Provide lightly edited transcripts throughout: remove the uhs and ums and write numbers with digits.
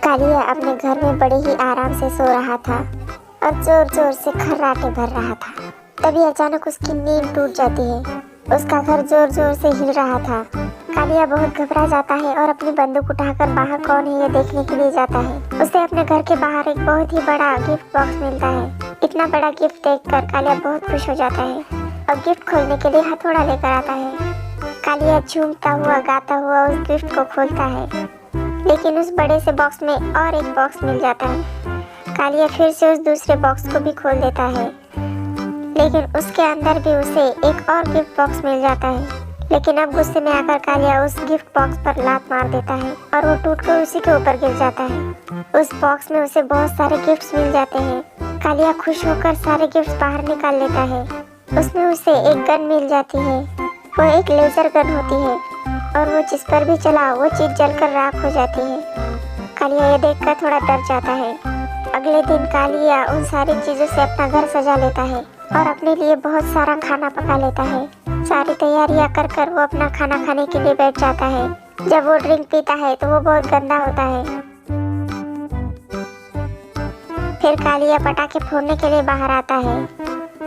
कालिया अपने घर में बड़े ही आराम से सो रहा था और जोर जोर से खर्राटे भर रहा था। तभी अचानक उसकी नींद टूट जाती है। उसका घर जोर जोर से हिल रहा था। कालिया बहुत घबरा जाता है और अपनी बंदूक उठाकर बाहर कौन है ये देखने के लिए जाता है। उसे अपने घर के बाहर एक बहुत ही बड़ा गिफ्ट बॉक्स मिलता है। इतना बड़ा गिफ्ट देखकर कालिया बहुत खुश हो जाता है और गिफ्ट खोलने के लिए हथौड़ा लेकर आता है। कालिया झूमता हुआ गाता हुआ उस गिफ्ट को खोलता है, लेकिन उस बड़े से बॉक्स में और एक बॉक्स मिल जाता है। कालिया फिर से उस दूसरे बॉक्स को भी खोल देता है, लेकिन उसके अंदर भी उसे एक और गिफ्ट बॉक्स मिल जाता है। लेकिन अब गुस्से में आकर कालिया उस गिफ्ट बॉक्स पर लात मार देता है और वो टूटकर उसी के ऊपर गिर जाता है। उस बॉक्स में उसे बहुत सारे गिफ्ट्स मिल जाते हैं। कालिया खुश होकर सारे गिफ्ट्स बाहर निकाल लेता है। उसमें उसे एक गन मिल जाती है। वो एक लेजर गन होती है और वो जिस पर भी चला वो चीज जलकर राख हो जाती है। कालिया ये देखकर थोड़ा डर जाता है। अगले दिन कालिया उन सारी चीजों से अपना घर सजा लेता है और अपने लिए बहुत सारा खाना पका लेता है। सारी तैयारियां कर वो अपना खाना खाने के लिए बैठ जाता है। जब वो ड्रिंक पीता है तो वो बहुत गंदा होता है। फिर कालिया पटाखे फोड़ने के लिए बाहर आता है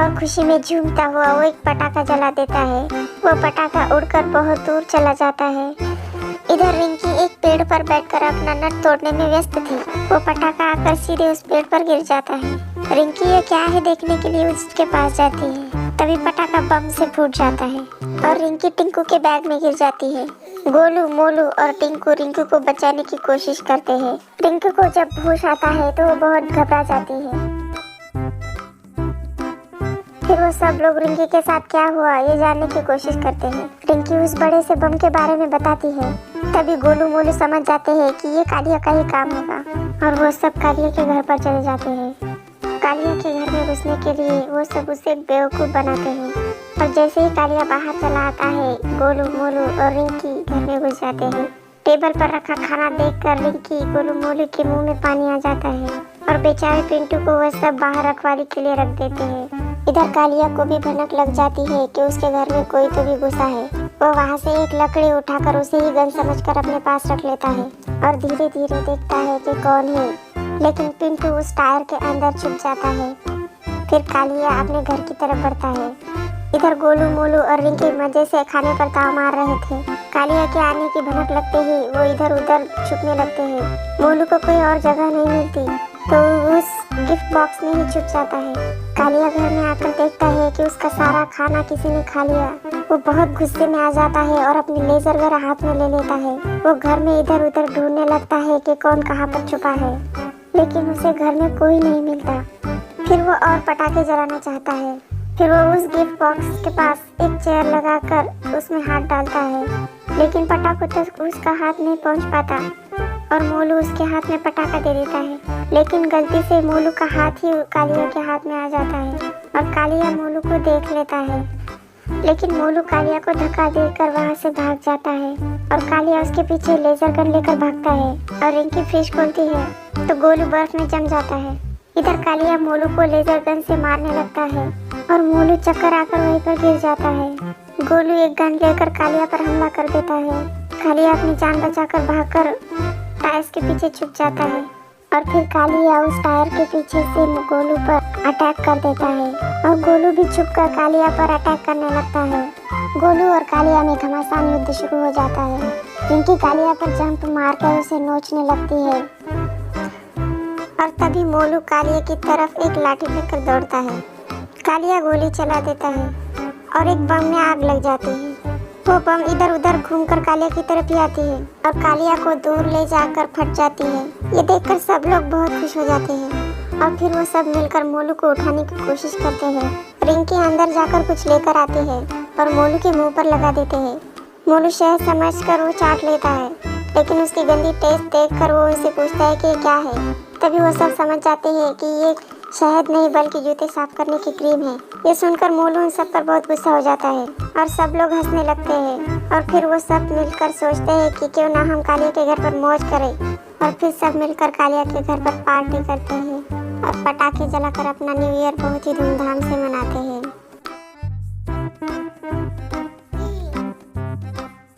और खुशी में झूमता हुआ वो एक पटाखा जला देता है। वो पटाखा उड़कर बहुत दूर चला जाता है। इधर रिंकी एक पेड़ पर बैठकर अपना नट तोड़ने में व्यस्त थी। वो पटाखा आकर सीधे उस पेड़ पर गिर जाता है। रिंकी ये क्या है देखने के लिए उसके पास जाती है। तभी पटाखा बम से फूट जाता है और रिंकी टिंकू के बैग में गिर जाती है। गोलू, मोलू और टिंकू रिंकू को बचाने की कोशिश करते हैं। रिंकू को जब होश आता है तो वो बहुत घबरा जाती है। फिर वो सब लोग रिंकी के साथ क्या हुआ ये जानने की कोशिश करते हैं। रिंकी उस बड़े से बम के बारे में बताती है। तभी गोलू मोलू समझ जाते हैं कि ये कालिया का ही काम होगा और वो सब कालिया के घर पर चले जाते हैं। कालिया के घर में घुसने के लिए वो सब उसे बेवकूफ़ बनाते हैं और जैसे ही कालिया बाहर चला आता है गोलू मोलू और रिंकी घर में घुस जाते हैं। टेबल पर रखा खाना देखकर रिंकी गोलू मोलू के मुंह में पानी आ जाता है और बेचारे पिंटू को वह सब बाहर रखवाली के लिए रख देते हैं। इधर कालिया को भी भनक लग जाती है कि उसके घर में कोई तो भी घुसा है। वो वहाँ से एक लकड़ी उठाकर उसे ही गन समझकर अपने पास रख लेता है और धीरे धीरे देखता है कि कौन है, लेकिन पिंटू उस टायर के अंदर छुप जाता है। फिर कालिया अपने घर की तरफ बढ़ता है। इधर गोलू मोलू और रिंकी मजे से खाने पर ताव मार रहे थे। कालिया के आने की भनक लगते ही वो इधर उधर छुपने लगते हैं। मोलू को कोई और जगह नहीं मिलती तो उस गिफ्ट बॉक्स में ही छुप जाता है। कालिया घर में आकर देखता है कि उसका सारा खाना किसी ने खा लिया। वो बहुत गुस्से में आ जाता है और अपनी लेजर गन हाथ में ले लेता है। वो घर में इधर उधर ढूंढने लगता है कि कौन कहाँ पर छुपा है, लेकिन उसे घर में कोई नहीं मिलता। फिर वो और पटाखे जलाना चाहता है। फिर वो उस गिफ्ट बॉक्स के पास एक चेयर लगाकर उसमें हाथ डालता है, लेकिन पटाखों तक उसका हाथ नहीं पहुंच पाता और मोलू उसके हाथ में पटाखा दे देता है। लेकिन गलती से मोलू का हाथ ही कालिया के हाथ में आ जाता है और कालिया मोलू को देख लेता है। लेकिन मोलू कालिया को धक्का देकर वहाँ से भाग जाता है और कालिया उसके पीछे लेजर गन लेकर भागता है और रिंकी फ्रिज खोलती है तो गोलू बर्फ में जम जाता है। इधर कालिया मोलू को लेजर गन से मारने लगता है और मोलू चक्कर आकर वहीं पर गिर जाता है। गोलू एक गन लेकर कालिया पर हमला कर देता है। कालिया अपनी जान बचाकर भागकर टायर्स के पीछे छुप जाता है और फिर कालिया उस टायर के पीछे से गोलू पर अटैक कर देता है और गोलू भी छुपकर कालिया पर अटैक करने लगता है। गोलू और कालिया में घमासान युद्ध शुरू हो जाता है। रिंकी कालिया पर जंप मारकर उसे नोचने लगती है और तभी मोलू कालिया की तरफ एक लाठी लेकर दौड़ता है। कालिया गोली चला देता है और एक बम में आग लग जाती है। वो बम इधर उधर घूमकर कालिया की तरफ ही आती है और कालिया को दूर ले जाकर फट जाती है। ये देखकर सब लोग बहुत खुश हो जाते हैं और फिर वो सब मिलकर मोलू को उठाने की कोशिश करते हैं। रिंकी अंदर जाकर कुछ लेकर आती है और मोलू के मुंह पर लगा देते हैं। मोलू शहद समझकर वो चाट लेता है, लेकिन उसकी गंदी टेस्ट देखकर वो उनसे पूछता है कि ये क्या है। तभी वो सब समझ जाते हैं कि ये शहद नहीं बल्कि जूते साफ करने की क्रीम है। ये सुनकर मोलू उन सब पर बहुत गुस्सा हो जाता है और सब लोग हंसने लगते हैं और फिर वो सब मिलकर सोचते हैं कि क्यों ना हम कालिया के घर पर मौज करें और फिर सब मिलकर कालिया के घर पर पार्टी करते हैं और पटाखे जलाकर अपना न्यू ईयर बहुत ही धूमधाम से मनाते हैं।